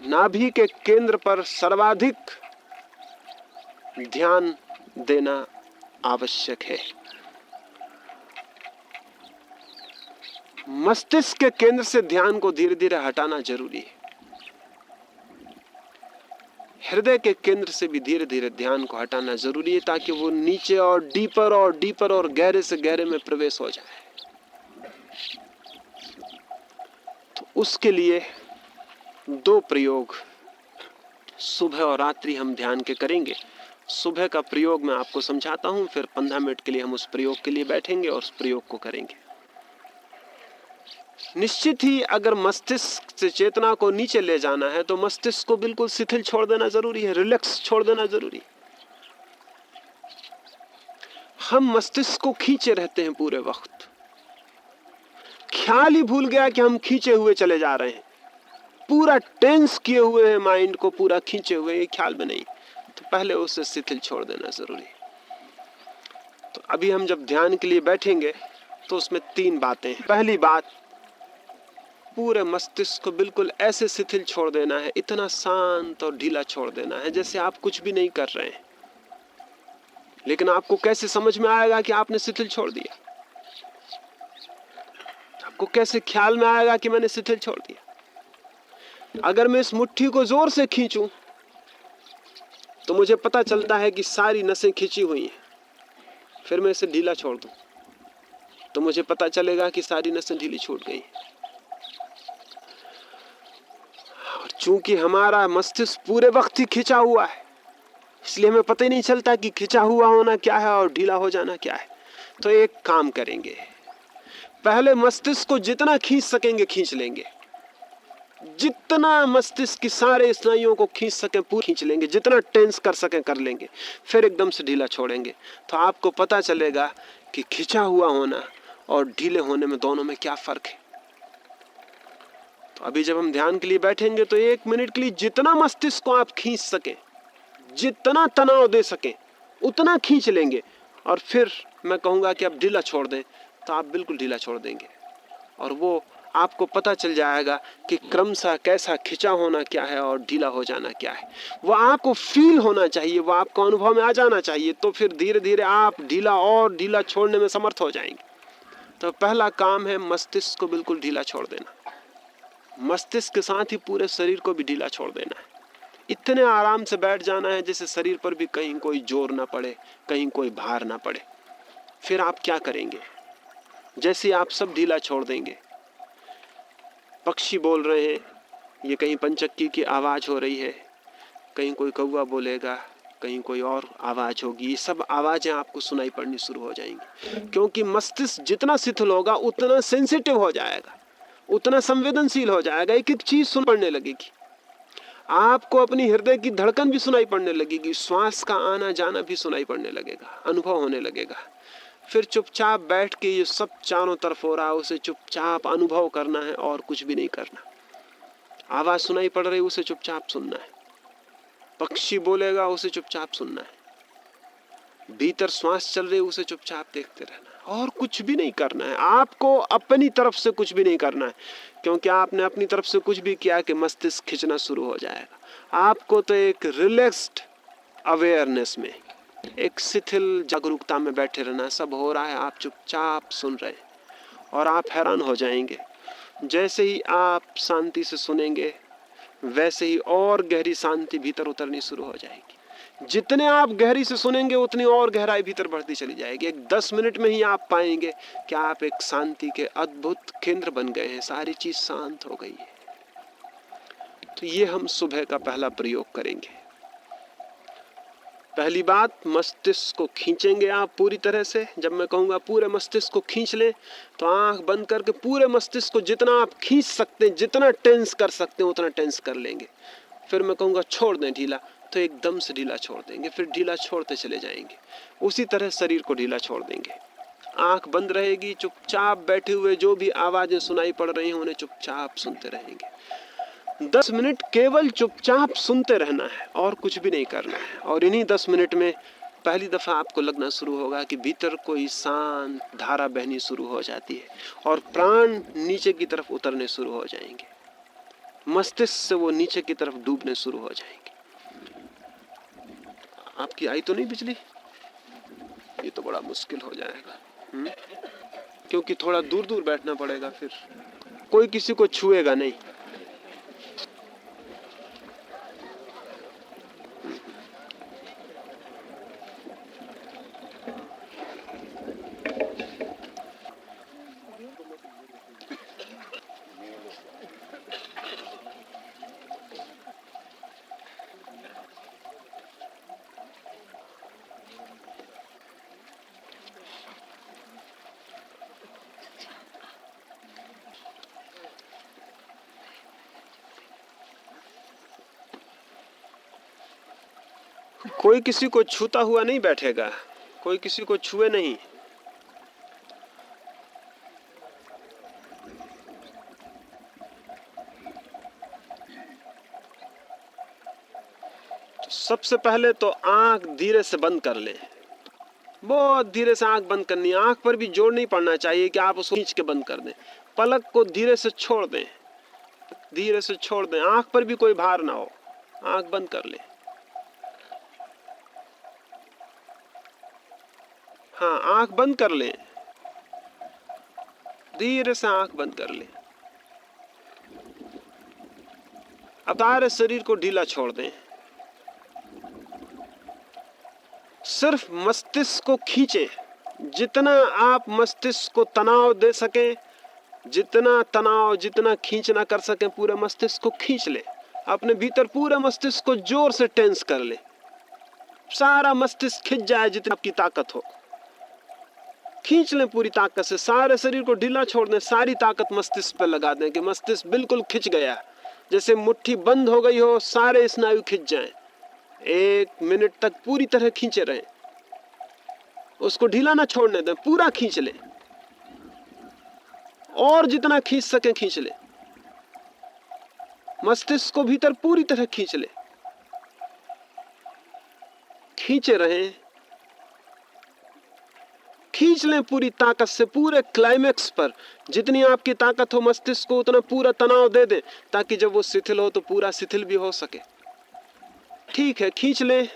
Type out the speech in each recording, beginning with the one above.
नाभि के केंद्र पर सर्वाधिक ध्यान देना आवश्यक है। मस्तिष्क के केंद्र से ध्यान को धीरे धीरे हटाना जरूरी है। हृदय के केंद्र से भी धीरे धीरे ध्यान को हटाना जरूरी है, ताकि वो नीचे और डीपर और गहरे से गहरे में प्रवेश हो जाए। तो उसके लिए 2 प्रयोग सुबह और रात्रि हम ध्यान के करेंगे। सुबह का प्रयोग मैं आपको समझाता हूं, फिर 15 मिनट के लिए हम उस प्रयोग के लिए बैठेंगे और उस प्रयोग को करेंगे। निश्चित ही अगर मस्तिष्क से चेतना को नीचे ले जाना है तो मस्तिष्क को बिल्कुल शिथिल छोड़ देना जरूरी है, रिलैक्स छोड़ देना जरूरी है। हम मस्तिष्क को खींचे रहते हैं पूरे वक्त, ख्याल ही भूल गया कि हम खींचे हुए चले जा रहे हैं। पूरा टेंस किए हुए हैं, माइंड को पूरा खींचे हुए, ये ख्याल में नहीं। तो पहले उसे शिथिल छोड़ देना जरूरी है। तो अभी हम जब ध्यान के लिए बैठेंगे तो उसमें 3 बातें हैं। पहली बात, पूरे मस्तिष्क को बिल्कुल ऐसे शिथिल छोड़ देना है, इतना शांत और ढीला छोड़ देना है जैसे आप कुछ भी नहीं कर रहे हैं। लेकिन आपको कैसे समझ में आएगा कि आपने शिथिल छोड़ दिया? आपको कैसे ख्याल में आएगा कि मैंने शिथिल छोड़ दिया? अगर मैं इस मुट्ठी को जोर से खींचूं तो मुझे पता चलता है कि सारी नसें खींची हुई हैं। फिर मैं इसे ढीला छोड़ दूं तो मुझे पता चलेगा कि सारी नसें ढीली छूट गई। और चूंकि हमारा मस्तिष्क पूरे वक्त ही खिंचा हुआ है, इसलिए हमें पता ही नहीं चलता कि खिंचा हुआ होना क्या है और ढीला हो जाना क्या है। तो एक काम करेंगे, पहले मस्तिष्क को जितना खींच सकेंगे खींच लेंगे। जितना मस्तिष्क की सारे स्नायुओं को खींच सके पूरी खींच लेंगे, जितना टेंस कर सके कर लेंगे। फिर एकदम से ढीला छोड़ेंगे तो आपको पता चलेगा कि खिंचा हुआ होना और ढीले होने में दोनों में क्या फर्क है। तो अभी जब हम ध्यान के लिए बैठेंगे तो 1 मिनट के लिए जितना मस्तिष्क को आप खींच सके, जितना तनाव दे सके उतना खींच लेंगे। और फिर मैं कहूंगा कि आप ढीला छोड़ दें तो आप बिल्कुल ढीला छोड़ देंगे। और वो आपको पता चल जाएगा कि क्रमशः कैसा खिंचा होना क्या है और ढीला हो जाना क्या है। वो आपको फील होना चाहिए, वो आपको अनुभव में आ जाना चाहिए। तो फिर धीरे धीरे आप ढीला और ढीला छोड़ने में समर्थ हो जाएंगे। तो पहला काम है मस्तिष्क को बिल्कुल ढीला छोड़ देना। मस्तिष्क के साथ ही पूरे शरीर को भी ढीला छोड़ देना है। इतने आराम से बैठ जाना है जैसे शरीर पर भी कहीं कोई जोर ना पड़े, कहीं कोई भार ना पड़े। फिर आप क्या करेंगे? जैसे आप सब ढीला छोड़ देंगे, पक्षी बोल रहे हैं, ये कहीं पंचक्की की आवाज हो रही है, कहीं कोई कौवा बोलेगा, कहीं कोई और आवाज होगी, ये सब आवाजें आपको सुनाई पड़नी शुरू हो जाएंगी। क्योंकि मस्तिष्क जितना शिथिल होगा उतना सेंसिटिव हो जाएगा, उतना संवेदनशील हो जाएगा। एक एक चीज सुन पड़ने लगेगी। आपको अपनी हृदय की धड़कन भी सुनाई पड़ने लगेगी, श्वास का आना जाना भी सुनाई पड़ने लगेगा, अनुभव होने लगेगा। फिर चुपचाप बैठ के ये सब चारों तरफ हो रहा है उसे चुपचाप अनुभव करना है और कुछ भी नहीं करना। आवाज सुनाई पड़ रही उसे चुपचाप सुनना है, पक्षी बोलेगा उसे चुपचाप सुनना है, भीतर श्वास चल रही उसे चुपचाप देखते रहना है और कुछ भी नहीं करना है। आपको अपनी तरफ से कुछ भी नहीं करना है, क्योंकि आपने अपनी तरफ से कुछ भी किया कि मस्तिष्क खिंचना शुरू हो जाएगा। आपको तो एक रिलैक्स्ड अवेयरनेस में, एक शिथिल जागरूकता में बैठे रहना। सब हो रहा है, आप चुपचाप सुन रहे हैं और आप हैरान हो जाएंगे। जैसे ही आप शांति से सुनेंगे वैसे ही और गहरी शांति भीतर उतरनी शुरू हो जाएगी। जितने आप गहरी से सुनेंगे उतनी और गहराई भीतर बढ़ती चली जाएगी। एक 10 मिनट में ही आप पाएंगे कि आप एक शांति के अद्भुत केंद्र बन गए हैं, सारी चीज शांत हो गई है। तो ये हम सुबह का पहला प्रयोग करेंगे। पहली बात, मस्तिष्क को खींचेंगे आप पूरी तरह से। जब मैं कहूँगा पूरे मस्तिष्क को खींच लें तो आंख बंद करके पूरे मस्तिष्क को जितना आप खींच सकते हैं, जितना टेंस कर सकते हैं उतना टेंस कर लेंगे। फिर मैं कहूँगा छोड़ दें ढीला, तो एकदम से ढीला छोड़ देंगे, फिर ढीला छोड़ते चले जाएंगे। उसी तरह शरीर को ढीला छोड़ देंगे। आंख बंद रहेगी, चुपचाप बैठे हुए जो भी आवाजें सुनाई पड़ रही हैं उन्हें चुपचाप सुनते रहेंगे। 10 मिनट केवल चुपचाप सुनते रहना है और कुछ भी नहीं करना है। और इन्हीं 10 मिनट में पहली दफा आपको लगना शुरू होगा कि भीतर कोई शांत धारा बहनी शुरू हो जाती है और प्राण नीचे की तरफ उतरने शुरू हो जाएंगे। मस्तिष्क से वो नीचे की तरफ डूबने शुरू हो जाएंगे। आपकी आई तो नहीं बिजली? ये तो बड़ा मुश्किल हो जाएगा। क्योंकि थोड़ा दूर दूर बैठना पड़ेगा, फिर कोई किसी को छुएगा नहीं। कोई किसी को छूता हुआ नहीं बैठेगा, कोई किसी को छुए नहीं। तो सबसे पहले तो आंख धीरे से बंद कर लें। बहुत धीरे से आंख बंद करनी है। आंख पर भी जोर नहीं पड़ना चाहिए कि आप उसको खींच के बंद कर दें। पलक को धीरे से छोड़ दें, धीरे से छोड़ दें। आंख पर भी कोई भार ना हो। आंख बंद कर लें। हाँ, आंख बंद कर लें, धीरे से आंख बंद कर लें। अब सारे शरीर को ढीला छोड़ दें। सिर्फ मस्तिष्क को खींचें। जितना आप मस्तिष्क को तनाव दे सकें, जितना तनाव, जितना खींचना कर सकें, पूरे मस्तिष्क को खींच ले। अपने भीतर पूरे मस्तिष्क को जोर से टेंस कर ले। सारा मस्तिष्क खिंच जाए, जितनी आपकी ताकत हो खींच लें पूरी ताकत से। सारे शरीर को ढीला छोड़ दें, सारी ताकत मस्तिष्क पर लगा दें कि मस्तिष्क बिल्कुल खिंच गया, जैसे मुट्ठी बंद हो गई हो, सारे स्नायु खिंच जाएं। 1 मिनट तक पूरी तरह खींचे रहें, उसको ढीला ना छोड़ने दें, पूरा खींच लें। और जितना खींच सके खींच ले। मस्तिष्क को भीतर पूरी तरह खींच ले। खींचे रहें, खींच लें पूरी ताकत से। पूरे क्लाइमेक्स पर जितनी आपकी ताकत हो, मस्तिष्क को उतना पूरा तनाव दे दें, ताकि जब वो शिथिल हो तो पूरा शिथिल भी हो सके। ठीक है, खींच लें।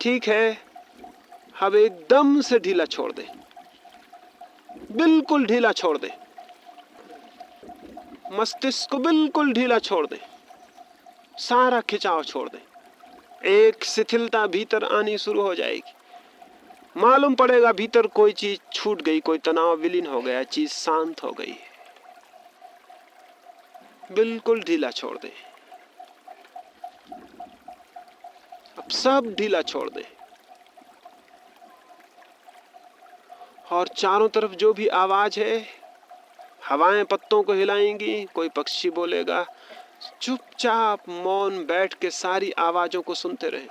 ठीक है, अब एकदम से ढीला छोड़ दें, बिल्कुल ढीला छोड़ दें। मस्तिष्क को बिल्कुल ढीला छोड़ दें, सारा खिंचाव छोड़ दें। एक शिथिलता भीतर आनी शुरू हो जाएगी। मालूम पड़ेगा भीतर कोई चीज छूट गई, कोई तनाव विलीन हो गया, चीज शांत हो गई। बिल्कुल ढीला छोड़ दें। अब सब ढीला छोड़ दें। और चारों तरफ जो भी आवाज है, हवाएं पत्तों को हिलाएंगी, कोई पक्षी बोलेगा, चुपचाप मौन बैठ के सारी आवाजों को सुनते रहें।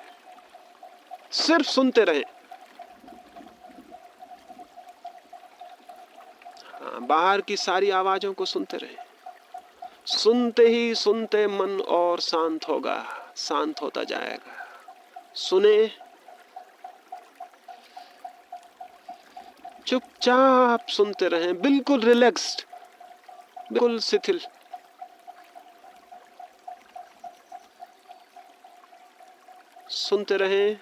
सिर्फ सुनते रहें। बाहर की सारी आवाजों को सुनते रहें। सुनते ही सुनते मन और शांत होगा, शांत होता जाएगा। सुने, चुपचाप सुनते रहें, बिल्कुल रिलैक्स्ड, बिल्कुल शिथिल। सुनते रहें।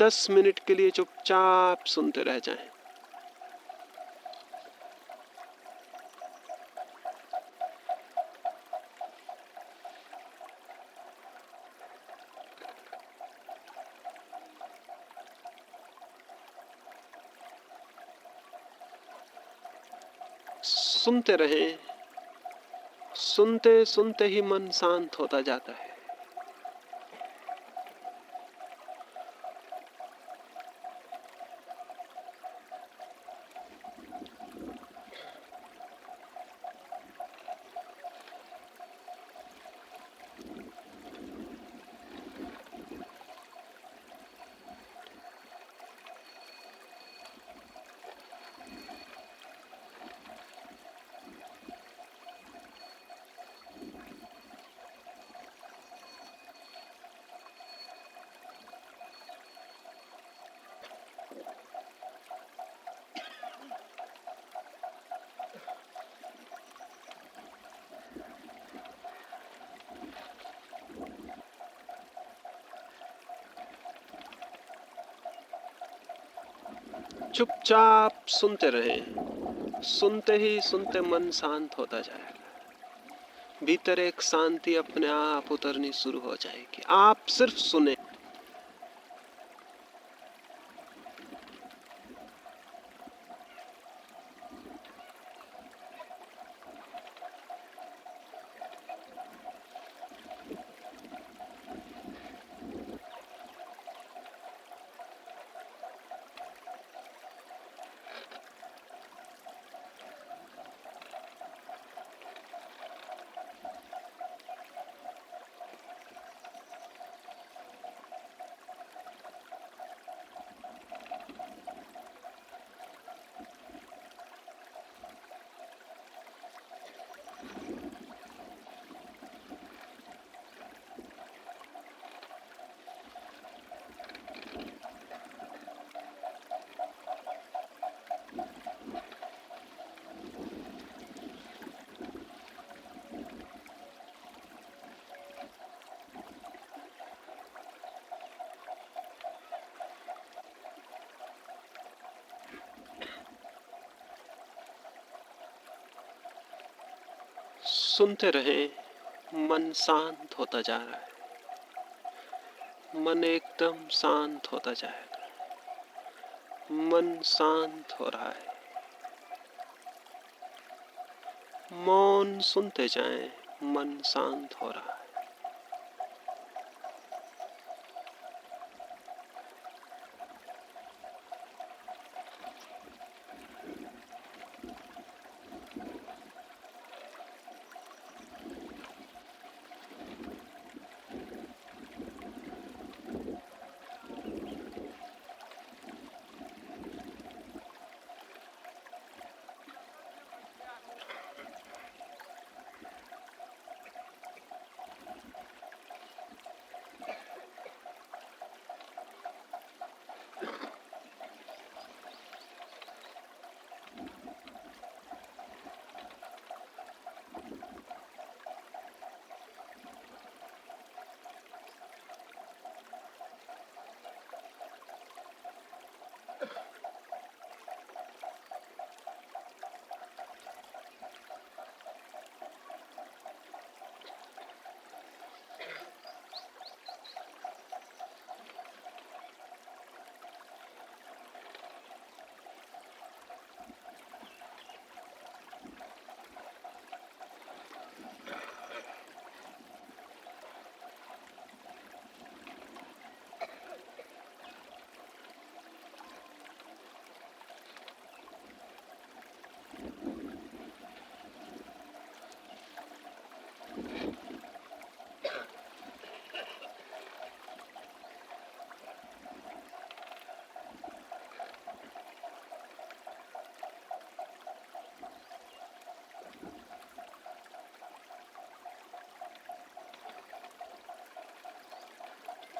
10 मिनट के लिए चुपचाप सुनते रह जाएं। सुनते रहें। सुनते सुनते ही मन शांत होता जाता है। चुपचाप सुनते रहें। सुनते ही सुनते मन शांत होता जाएगा। भीतर एक शांति अपने आप उतरनी शुरू हो जाएगी। आप सिर्फ सुने। सुनते रहें। मन शांत होता जा रहा है। मन एकदम शांत होता जाएगा। मन शांत हो रहा है। मौन सुनते जाएं। मन शांत हो रहा है।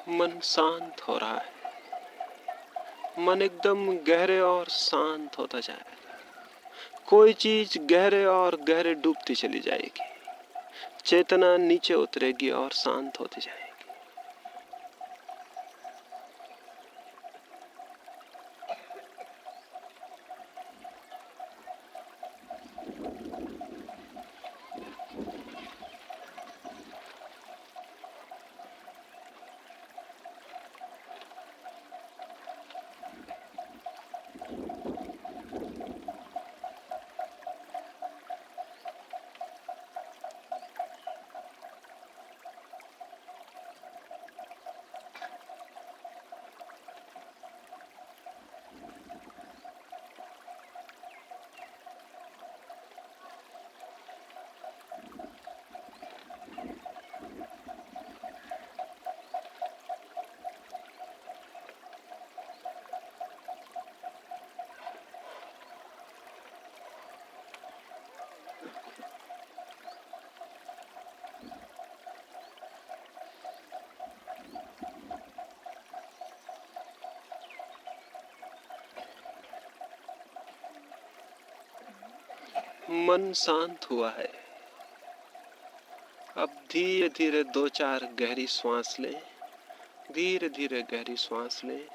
मन शांत हो रहा है। मन एकदम गहरे और शांत होता जाएगा। कोई चीज गहरे और गहरे डूबती चली जाएगी। चेतना नीचे उतरेगी और शांत होती जाएगी। मन शांत हुआ है। अब धीरे धीरे 2-4 गहरी सांस लें। धीरे धीरे गहरी सांस लें।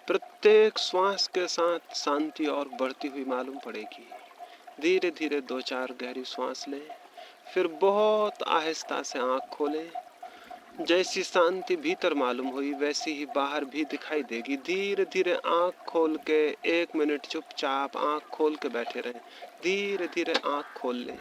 प्रत्येक श्वास के साथ शांति और बढ़ती हुई मालूम पड़ेगी। धीरे धीरे 2-4 गहरी श्वास लें, फिर बहुत आहिस्ता से आंख खोलें। जैसी शांति भीतर मालूम हुई वैसी ही बाहर भी दिखाई देगी। धीरे धीरे आंख खोल के 1 मिनट चुपचाप आंख खोल के बैठे रहें। धीरे धीरे आंख खोल लें।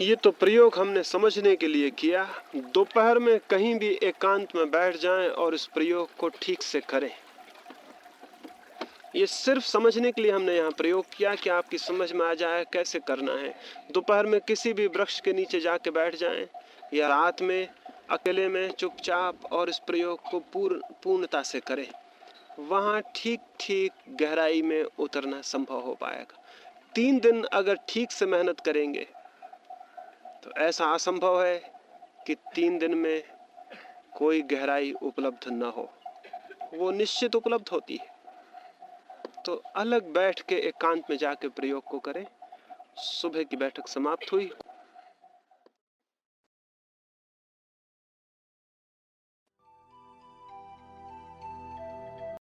ये तो प्रयोग हमने समझने के लिए किया। दोपहर में कहीं भी एकांत में बैठ जाएं और इस प्रयोग को ठीक से करें। ये सिर्फ समझने के लिए हमने यहाँ प्रयोग किया कि आपकी समझ में आ जाए कैसे करना है। दोपहर में किसी भी वृक्ष के नीचे जाके बैठ जाएं या रात में अकेले में चुपचाप और इस प्रयोग को पूर्णता से करें। वहाँ ठीक ठीक गहराई में उतरना संभव हो पाएगा। 3 दिन अगर ठीक से मेहनत करेंगे तो ऐसा असंभव है कि 3 दिन में कोई गहराई उपलब्ध न हो। वो निश्चित उपलब्ध होती है। तो अलग बैठ के एकांत में जाके प्रयोग को करें। सुबह की बैठक समाप्त हुई।